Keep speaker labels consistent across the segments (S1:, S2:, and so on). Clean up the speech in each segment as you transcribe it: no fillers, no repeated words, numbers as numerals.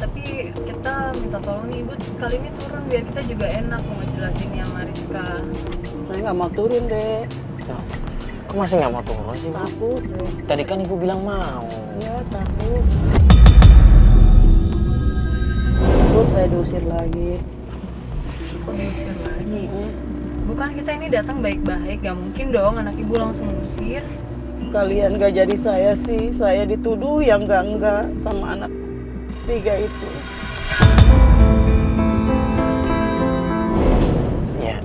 S1: tapi kita minta tolong nih ibu kali ini turun biar kita juga enak mau ngejelasin yang Mariska.
S2: Saya nggak mau turun deh.
S3: Nah, kok masih nggak mau turun sih, Bu?
S2: Takut saya.
S3: Tadi kan ibu bilang mau.
S2: Ya takut. Takut saya diusir lagi.
S1: Diusir lagi. Bukan kita ini datang baik-baik, gak mungkin dong anak ibu langsung usir.
S2: Kalian gak jadi saya dituduh yang enggak sama anak 3 itu.
S3: Ya,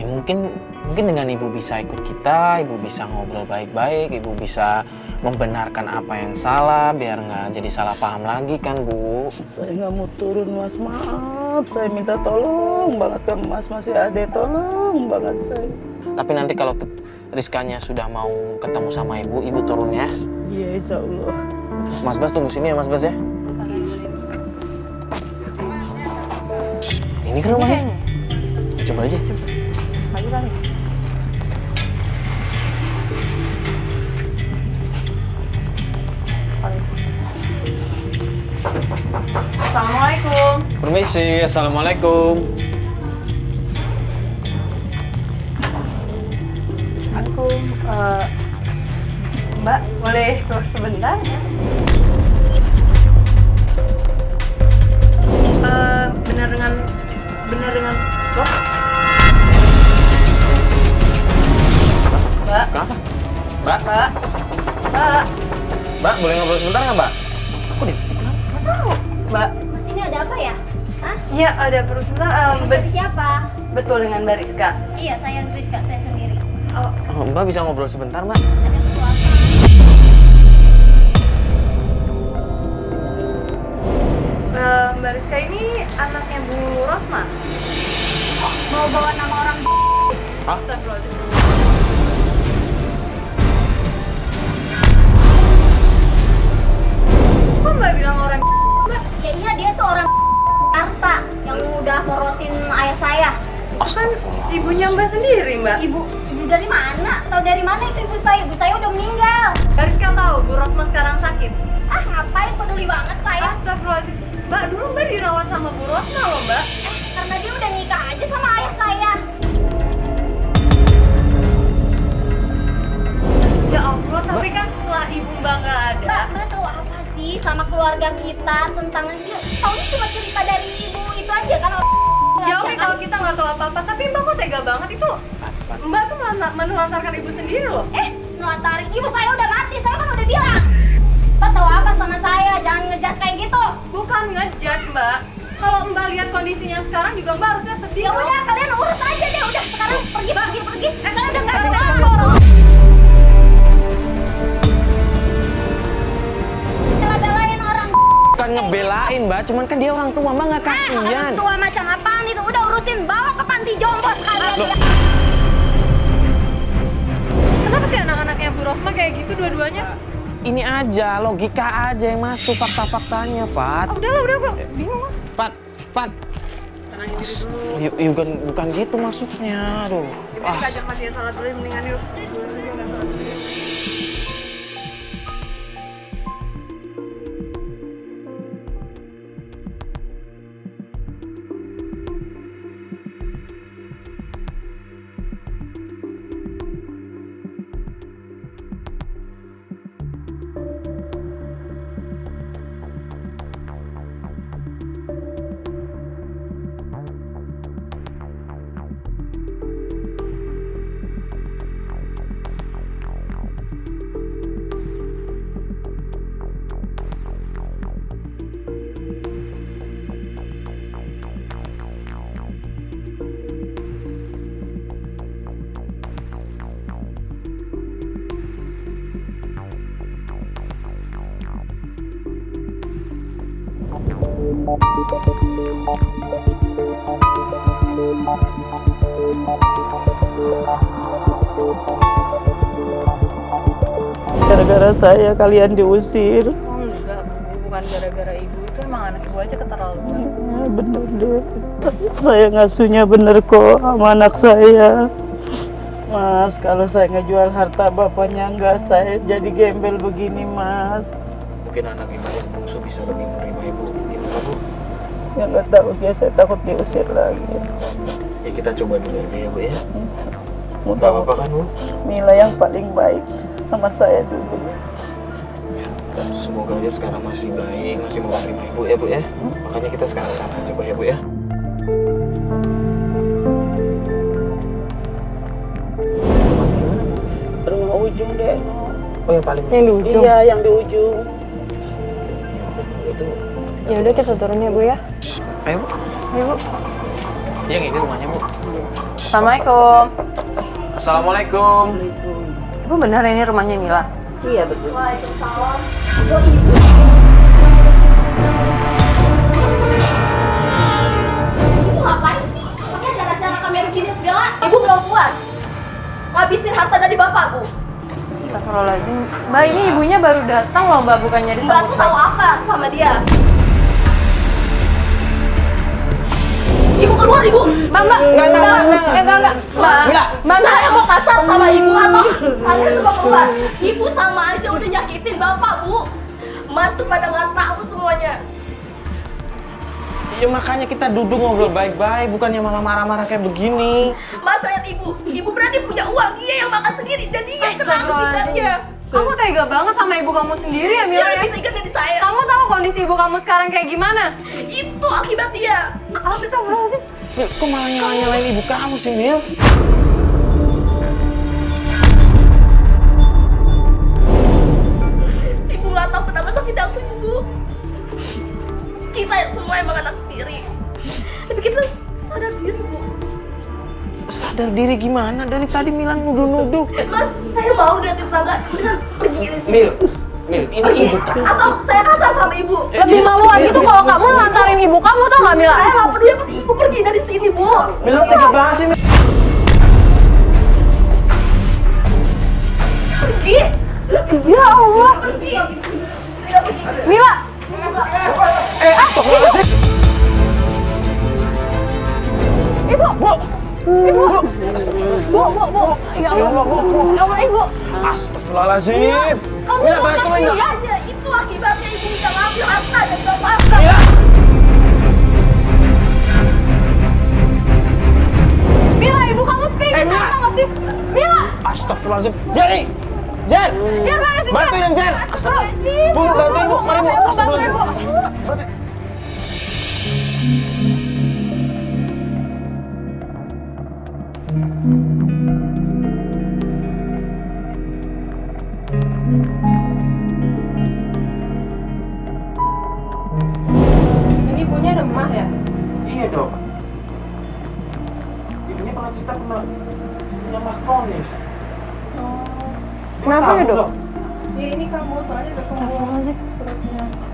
S3: mungkin dengan ibu bisa ikut kita, ibu bisa ngobrol baik-baik, ibu bisa membenarkan apa yang salah biar nggak jadi salah paham lagi kan, Bu.
S2: Saya nggak mau turun, Mas. Maaf, saya minta tolong banget ke Mas. Masih ada, tolong banget saya.
S3: Tapi nanti kalau Rizkanya sudah mau ketemu sama ibu turun ya.
S2: Iya, insya Allah.
S3: Mas Bas tunggu sini ya, Mas Bas ya. Ini kan rumahnya. Coba aja.
S2: Maju kali.
S1: Assalamualaikum.
S3: Permisi, assalamualaikum.
S1: Assalamualaikum. Mbak, boleh keluar sebentar? Bener dengan loh? Mbak,
S3: Kenapa? Mbak,
S1: Mbak,
S3: boleh ngobrol sebentar nggak, Mbak? Kok ditutup kenapa?
S1: nggak tahu. Mbak,
S4: Mas, ini ada apa ya? Hah?
S1: iya ada perlu sebentar.
S4: Dari siapa?
S1: Betul dengan Mbak Rizka.
S4: Iya, saya Rizka, saya sendiri.
S1: Oh,
S3: Oh, Mbak bisa ngobrol sebentar, Mbak?
S4: Ada perlu apa?
S1: Mbak Rizka ini anaknya Bu Rosma.
S4: Mau bawa nama orang
S3: Hah?
S1: Astagfirullahaladzim. Kok Mbak bilang orang Mbak?
S4: Ya iya, dia tuh orang Jakarta yang udah morotin ayah saya.
S1: Kan ibunya Mbak sendiri, Mbak.
S4: Ibu dari mana? Tahu dari mana itu ibu saya? Ibu saya udah meninggal.
S1: Mbak Rizka tahu Bu Rosma sekarang sakit.
S4: Ah, ngapain peduli banget saya?
S1: Astagfirullahaladzim. Mbak, dulu Mbak dirawat sama Bu Rosma loh, Mbak.
S4: Karena dia udah nikah aja sama ayah saya.
S1: Ya Allah, tapi kan setelah ibu Mbak nggak ada.
S4: Mbak tahu apa sih sama keluarga kita tentang dia? Taunya cuma cerita dari ibu itu aja kan orang.
S1: Ya oke kalau kita nggak tahu apa-apa, tapi Mbak kok tega banget itu. Mbak tuh menelantarkan ibu sendiri loh.
S4: Ngelantarin ibu saya udah mati, saya kan udah bilang. Mbak tahu apa sama saya? Jangan ngejudge kayak gitu.
S1: Bukan ngejudge, Mbak. Kalau Mbak lihat kondisinya sekarang juga Mbak harusnya sedih.
S4: Ya
S1: dong.
S4: udah, kalian urus aja deh. Udah sekarang pergi. Saya udah nggak
S1: Mbak,
S4: ada
S1: Mbak,
S4: orang. Bela-belain orang.
S3: Bukan ngebelain, Mbak. Cuman kan dia orang tua, Mbak nggak kasihan.
S4: Orang tua macam apaan itu? Udah urusin, bawa ke panti jompo sekalian.
S3: Loh.
S1: Kenapa sih anak-anaknya Bu Rosma kayak gitu dua-duanya?
S3: Ini aja, logika aja yang masuk fakta-faktanya, Pat.
S1: Udah gue bingung.
S3: Pat.
S1: Tenangin diri dulu.
S3: Yuk, bukan gitu maksudnya. Aduh.
S1: Kita ajak mati sholat dulu, mendingan yuk. Nggak sholat dulu.
S2: Gara-gara saya kalian diusir.
S1: Oh enggak, Bu. Bukan gara-gara ibu. Itu emang anak ibu aja keterlaluan.
S2: Ya bener deh. Saya ngasuhnya bener kok sama anak saya. Mas, kalau saya ngejual harta bapaknya enggak, saya jadi gembel begini, Mas.
S3: Mungkin anak ibu yang bungsu bisa lebih menerima ibu. kenapa Bu?
S2: Ya nggak tahu dia, saya takut diusir lagi.
S3: Ya kita coba dulu aja ya Bu ya. Gak
S2: Mudah
S3: apa-apa kan Bu?
S2: Mila yang paling baik sama saya dulu.
S3: Dan semoga aja sekarang masih baik, masih mau terima Ibu ya Bu ya. Makanya kita sekarang sana coba ya Bu ya.
S2: Rumah ujung deh.
S3: Oh yang paling
S1: Yang di ujung.
S2: Iya, yang di ujung.
S3: itu.
S1: Ya udah kita turun ya Bu ya.
S3: Ayo Bu.
S1: Ayo Bu.
S3: Yang ini rumahnya Bu.
S1: Assalamualaikum.
S3: Assalamualaikum.
S1: Ibu benar ini rumahnya Mila?
S2: Iya betul.
S4: Waalaikumsalam. Oh, ibu. Ibu ngapain sih? Pakai cara-cara kamera gini segala. Ibu belum puas. Ngabisin harta dari bapak, Bu.
S1: Astagfirullahaladzim. Mbak, ini ibunya baru datang loh Mbak, bukannya
S4: Mbak
S1: disambut
S4: tuh tahu apa sama dia? Ibu keluar, Ibu.
S1: Mbak. Enggak. Mbak,
S4: Saya mau kasar sama ibu atau kalian semua keluar. Ibu sama aja udah nyakitin bapak, Bu. Mas tuh pada nggak tahu semuanya.
S3: Ya makanya kita duduk ngobrol baik-baik, bukannya malah marah-marah kayak begini.
S4: Mas lihat ibu berarti punya uang, dia yang makan sendiri dan dia yang kena akibatnya.
S1: kamu tega banget sama ibu kamu sendiri ya Mila
S4: Dia
S1: ya?
S4: lebih tega dari saya.
S1: Kamu tahu kondisi ibu kamu sekarang kayak gimana?
S4: Itu akibat dia.
S1: Astagfirullahaladzim.
S3: Mil, kok malah nyalain ibu kamu sih, Mil?
S4: Ibu nggak tahu betapa sakit aku, Ibu. Kita yang semua emang anak tiri. Tapi kita sadar diri, Bu.
S3: Sadar diri gimana? Dari tadi Milan nuduh-nuduh.
S4: Mas, saya mau dari tetangga dengan pergi dari sini.
S3: Mil, ini ibu kamu.
S4: Atau saya kasar sama ibu.
S1: Lebih malu lagi tuh kalau kamu lantarin ibu kamu, tau gak Mila?
S4: Saya nggak peduli, yang penting ibu pergi dari sini, Bu.
S3: Mil, lo tega banget sih, Mil.
S4: Pergi.
S1: Ya Allah.
S4: Pergi. Tidak pergi.
S1: Mila.
S3: Astagfirullahaladzim.
S1: Ibu.
S3: Bu.
S1: Ibu. Bu. Ya
S3: Ya Allah, Bu.
S1: Ya Allah, Ibu.
S3: Astagfirullahaladzim.
S4: Kamu
S3: Mila,
S4: mau
S3: bantuin dong.
S4: kasih aja. Itu akibatnya ibu bisa ngambil harta dari bapak.
S3: Mila.
S1: Mila, ibu kamu pingsan
S3: Mila.
S1: tau gak sih? Mila.
S3: Astagfirullahaladzim. Jerry. Jer.
S1: Jer, mana sih, Jer?
S3: Bantuin dong, Jer. Astagfirullahaladzim. Bu, bantuin, Bu. Mari, Bu. Astagfirullahaladzim. Bantuin.
S1: Ini ibunya demam ya?
S3: Iya dong. Ibunya pernah cerita punya mah kronis.
S1: Kenapa ya, Dok? Ya ini kamu soalnya udah Astagfirullahaladzim.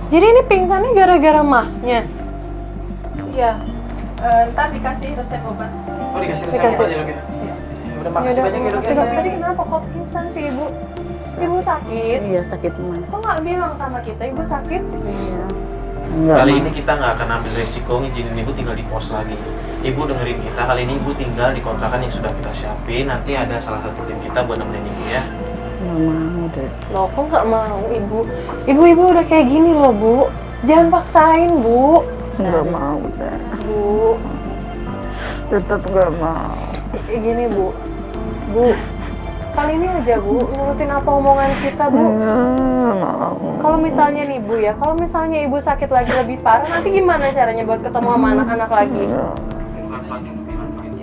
S1: Jadi ini pingsannya gara-gara mahnya? Iya. Ntar dikasih resep obat.
S3: Oh, dikasih resep
S1: Dikasih.
S3: aja, Dok ya? Udah makasih banyak ya, Dok ya.
S1: Tadi kenapa kok pingsan sih ibu? Ibu sakit?
S2: Iya, sakit mah.
S1: Kok nggak bilang sama kita ibu sakit?
S2: Iya.
S3: Kali ini kita nggak akan ambil resiko ngizinin ibu tinggal di pos lagi. Ibu dengerin kita, kali ini ibu tinggal di kontrakan yang sudah kita siapin. Nanti ada salah satu tim kita buat nemenin ibu ya.
S2: Nggak mau deh.
S1: Loh kok nggak mau ibu? Ibu udah kayak gini loh Bu. Jangan paksain Bu.
S2: Nggak mau deh.
S1: Bu,
S2: Tetap nggak mau.
S1: kayak gini Bu. Bu, kali ini aja Bu, nurutin apa omongan kita Bu.
S2: Nggak mau.
S1: Kalau misalnya nih Bu ya, kalau misalnya ibu sakit lagi lebih parah, nanti gimana caranya buat ketemu sama anak-anak lagi?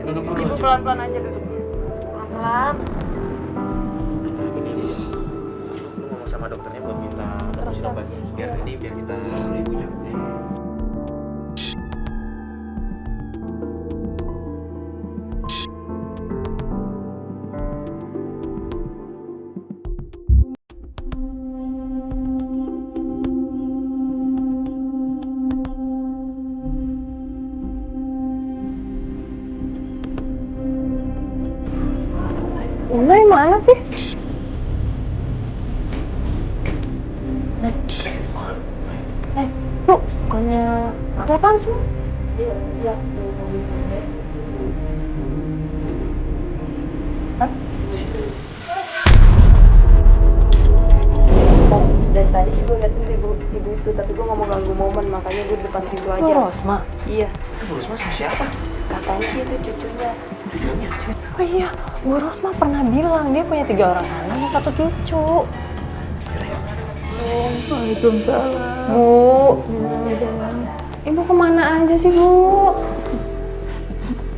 S3: Duduk dulu.
S1: Ibu pelan-pelan aja duduk. Pelan-pelan.
S3: Lu ngomong sama dokternya buat minta obat biar kita urus ibunya.
S1: Unai mana sih? Bu, bukannya apaan sih? Hah? Dari tadi sih gue liatin ibu itu, tapi gue gak mau ganggu momen, makanya gue di depan pintu aja.
S3: Oh, Rosma?
S1: Iya.
S3: Itu Bu Rosma sama siapa?
S1: Katanya sih itu cucunya.
S3: Cucunya?
S1: Oh iya, Bu Rosma pernah bilang dia punya 3 orang anak dan 1 cucu.
S2: Waalaikumsalam.
S1: Bu, ibu kemana aja sih Bu?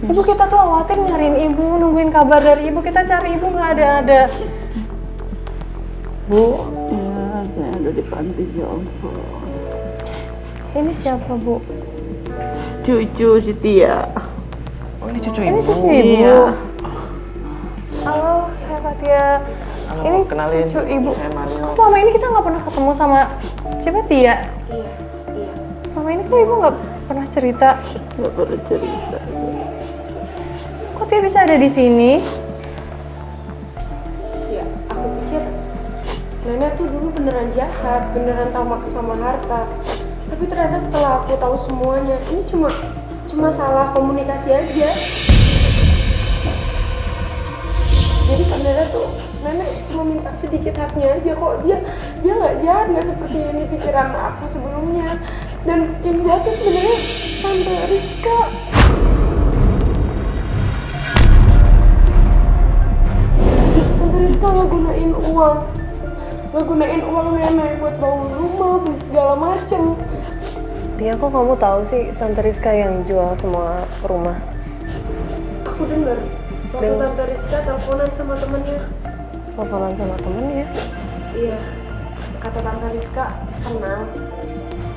S1: Ibu, kita tuh khawatir nyariin ibu, nungguin kabar dari ibu. Kita cari ibu nggak ada. Bu,
S2: Ya, saya ada di panti jompo.
S1: ini siapa Bu?
S2: Cucu si Tia.
S3: Oh, ini cucu
S1: Ini
S3: ibu?
S1: cucu ibu.
S2: Iya.
S1: Halo, saya Fatia.
S3: Halo,
S1: Ini
S3: kenalin.
S1: cucu ibu.
S3: Saya Mario.
S1: Kok selama ini kita nggak pernah ketemu sama siapa Tia? Iya. Selama ini kok ibu nggak pernah cerita.
S2: Nggak pernah cerita.
S1: Kok Tia bisa ada di sini?
S5: Ya, aku pikir nenek tuh dulu beneran jahat, beneran tamak sama harta. Tapi ternyata setelah aku tahu semuanya, ini cuma salah komunikasi aja. Jadi sebenarnya tuh nenek cuma minta sedikit haknya aja kok. Dia nggak jahat, nggak seperti ini pikiran aku sebelumnya. Dan yang jahat tuh sebenarnya Tante Rizka. Tante Rizka nggak gunain uang nenek buat bangun rumah, beli segala macem.
S1: Tia, kok kamu tahu sih Tante Rizka yang jual semua rumah?
S5: Aku dengar waktu
S1: Dengar.
S5: Tante Rizka teleponan sama temennya.
S1: Teleponan sama temennya.
S5: Iya, kata Tante Rizka, tenang,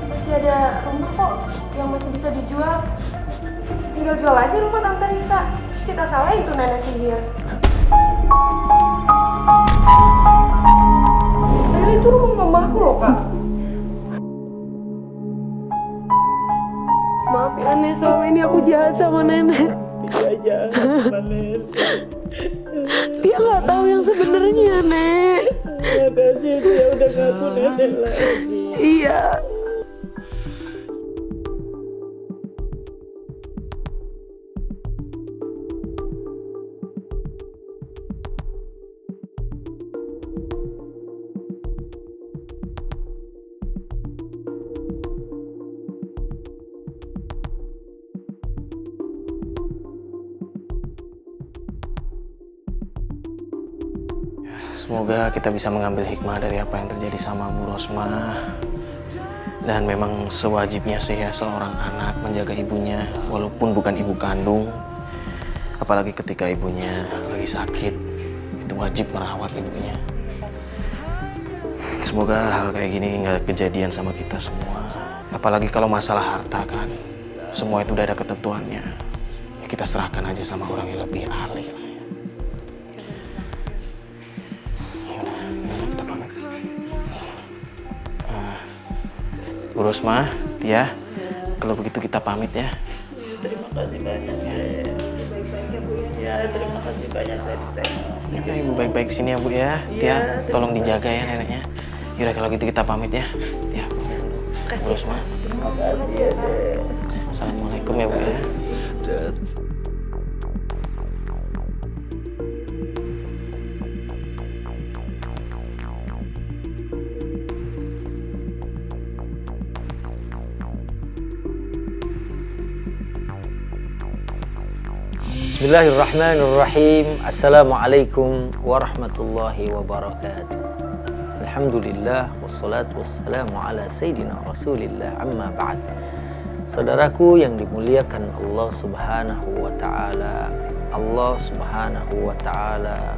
S5: masih ada rumah kok yang masih bisa dijual. Tinggal jual aja rumah Tante Risa, terus kita salahin tuh nenek sihir. Padahal itu rumah mamaku loh kak. Maaf ya Nek, selama ini aku jahat sama nenek.
S2: Tidak jahat, Nen.
S5: Dia nggak tahu yang sebenarnya Nek.
S2: Makasih dia udah ngaku nenek lagi.
S5: Iya.
S3: Semoga kita bisa mengambil hikmah dari apa yang terjadi sama Bu Rosma. Dan memang sewajibnya sih ya seorang anak menjaga ibunya, walaupun bukan ibu kandung. Apalagi ketika ibunya lagi sakit, itu wajib merawat ibunya. Semoga hal kayak gini nggak kejadian sama kita semua. Apalagi kalau masalah harta kan, semua itu udah ada ketentuannya. Ya, kita serahkan aja sama orang yang lebih ahli lah ya. Yaudah, kita pamit. Bu Rosma, Tia, kalau begitu kita pamit ya.
S2: Terima kasih banyak ya. Ya, terima kasih banyak saya ditengok.
S3: Ya, Ibu baik-baik sini ya Bu ya. Tia, tolong dijaga ya neneknya. Yaudah kalau gitu kita pamit ya. Tia, pamit dulu. Bu Rosma.
S2: Terima kasih ya, Dek.
S3: Assalamualaikum ya Bu ya.
S6: Bismillahirrahmanirrahim. Assalamualaikum warahmatullahi wabarakatuh. Alhamdulillah wassalatu wassalamu ala sayyidina Rasulillah, amma ba'd. Saudaraku yang dimuliakan Allah Subhanahu wa taala. Allah Subhanahu wa taala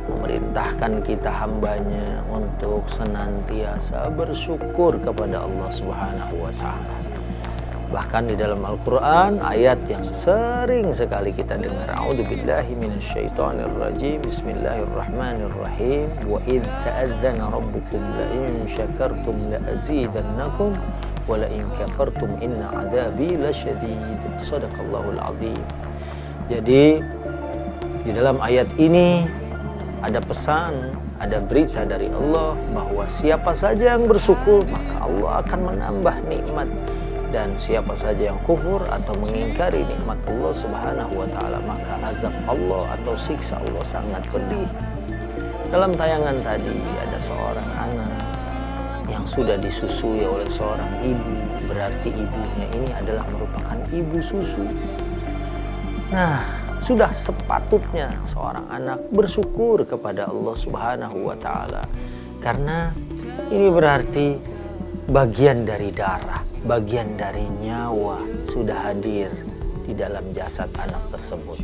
S6: memerintahkan kita hambanya untuk senantiasa bersyukur kepada Allah Subhanahu wa taala. Bahkan di dalam Al-Quran ayat yang sering sekali kita dengar, A'udzubillahi minasyaitonirrajim, Bismillahirrahmanirrahim, wa idh ta'adzana rabbukum la'in syakartum la'azidannakum wa la'in kafartum inna adabi lasyadid. Sadaqallahul azim. Jadi di dalam ayat ini ada pesan, ada berita dari Allah bahwa siapa saja yang bersyukur maka Allah akan menambah nikmat. Dan siapa saja yang kufur atau mengingkari nikmat Allah Subhanahu wa taala maka azab Allah atau siksa Allah sangat pedih. Dalam tayangan tadi ada seorang anak yang sudah disusui oleh seorang ibu, berarti ibunya ini adalah merupakan ibu susu. Nah, sudah sepatutnya seorang anak bersyukur kepada Allah Subhanahu wa Ta'ala, karena ini berarti bagian dari darah, bagian dari nyawa sudah hadir di dalam jasad anak tersebut.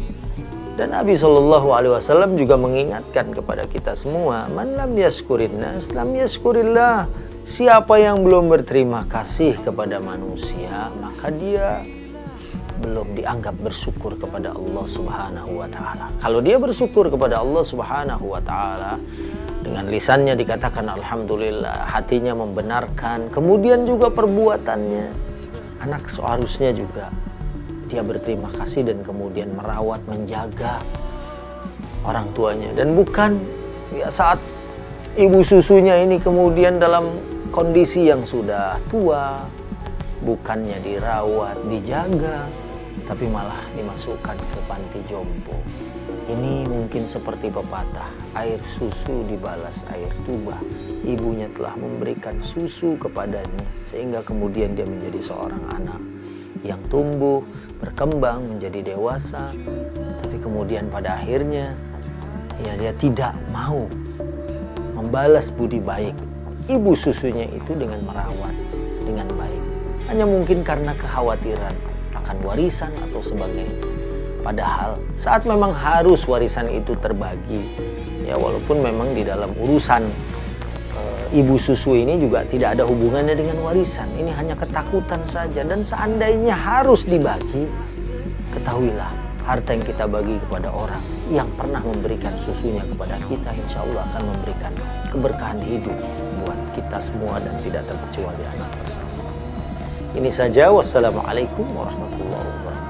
S6: Dan Nabi SAW juga mengingatkan kepada kita semua, man lam yaskurin nas lam yaskurillah. Siapa yang belum berterima kasih kepada manusia, maka dia belum dianggap bersyukur kepada Allah Subhanahu wa Ta'ala. Kalau dia bersyukur kepada Allah Subhanahu wa Ta'ala, dengan lisannya dikatakan alhamdulillah, hatinya membenarkan, kemudian juga perbuatannya, anak seharusnya juga dia berterima kasih dan kemudian merawat, menjaga orang tuanya. Dan bukan ya saat ibu susunya ini kemudian dalam kondisi yang sudah tua, bukannya dirawat, dijaga, tapi malah dimasukkan ke panti jompo. Ini mungkin seperti pepatah, air susu dibalas air tuba. Ibunya telah memberikan susu kepadanya sehingga kemudian dia menjadi seorang anak yang tumbuh, berkembang, menjadi dewasa. Tapi kemudian pada akhirnya ya dia tidak mau membalas budi baik ibu susunya itu dengan merawat dengan baik. Hanya mungkin karena kekhawatiran akan warisan atau sebagainya. Padahal saat memang harus warisan itu terbagi, ya walaupun memang di dalam urusan ibu susu ini juga tidak ada hubungannya dengan warisan. Ini hanya ketakutan saja. Dan seandainya harus dibagi, ketahuilah harta yang kita bagi kepada orang yang pernah memberikan susunya kepada kita, insya Allah akan memberikan keberkahan hidup buat kita semua dan tidak terkecuali anak tersebut. Ini saja. Wassalamualaikum warahmatullahi wabarakatuh.